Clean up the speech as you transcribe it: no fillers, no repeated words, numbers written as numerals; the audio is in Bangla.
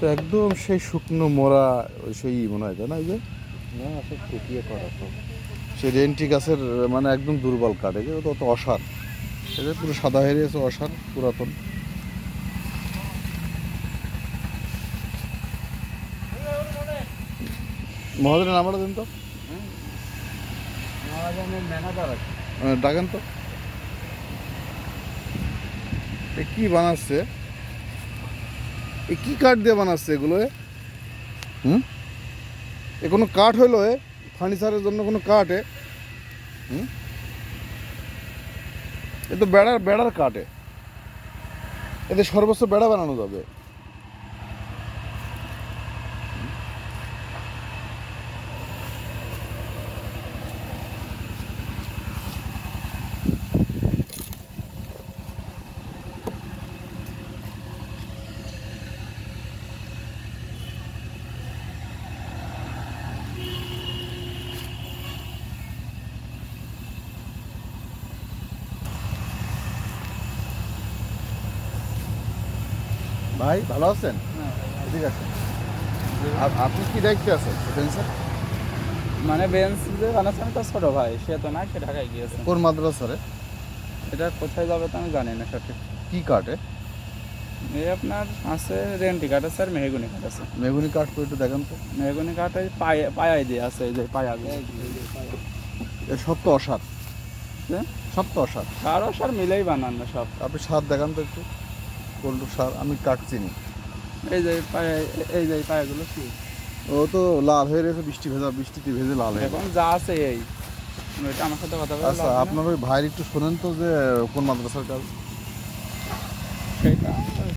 তো একদম সেই শুকনো মোড়া ওই সেই মনে হয় তাই না? এই যে না সব শুকিয়ে করা তো। সেই রেন্টি গাছের মানে একদম দুর্বল কাঠ, এই যে অত অসার, এই যে পুরো সাদা হয়ে গেছে, অসার পুরাতন। মহাজনের নাম্বারটা দিন তো, মহাজনের ম্যানেজার আছে। ডাকেন তো। এ কি বানাচ্ছে? এ কি কাঠ দিয়ে বানাচ্ছে এগুলো? হুম, এ কোনো কাঠ হইলো? ফার্নিচারের জন্য কোনো কাঠ? হুম, এ তো বেড়ার বেড়ার কাঠে, এতে সর্বোচ্চ বেড়া বানানো যাবে। ভাই ভালো আছেন? ঠিক আছে। আর আপনি কি দায়িত্বে আছেন স্যার? মানে বেঞ্চ যে বানাচ্ছে আমি তো ছোট ভাই, সে তো না, সে ঢাকায় গিয়েছে। কোন মাদ্রাসারে? এটা কোথায় যাবে তো আমি জানি না সঠিক। কি কাঠে? এই আপনার আছে রেন্টি কাঠ আছে আর মেহগুনি কাঠ আছে। মেগুনি কাঠ তো একটু দেখান তো। মেহগুনি কাঠ এই পায়ায় দিয়ে আছে, এই যে পায়াগুলো। এ সব তো অসার, সব তো অসার। কারো সার মিলেই বানানো সব। আপনি সার দেখান তো একটু, কোনটুক সার, আমি কাঠ চিনি। এই যে পায়া, এই যে পায়াগুলো কি ও তো লাল হয়ে গেছে, বৃষ্টি ভেজা, বৃষ্টিতে ভেজে লাল হয়ে গেছে। এখন যা আছে এই, ওইটা আমার সাথে কথা বলে আচ্ছা, লাভ নেই। আপনার ওই ভাইয়ের একটু শোনেন তো যে কোন মাদ্রাসার কাজ। সেটা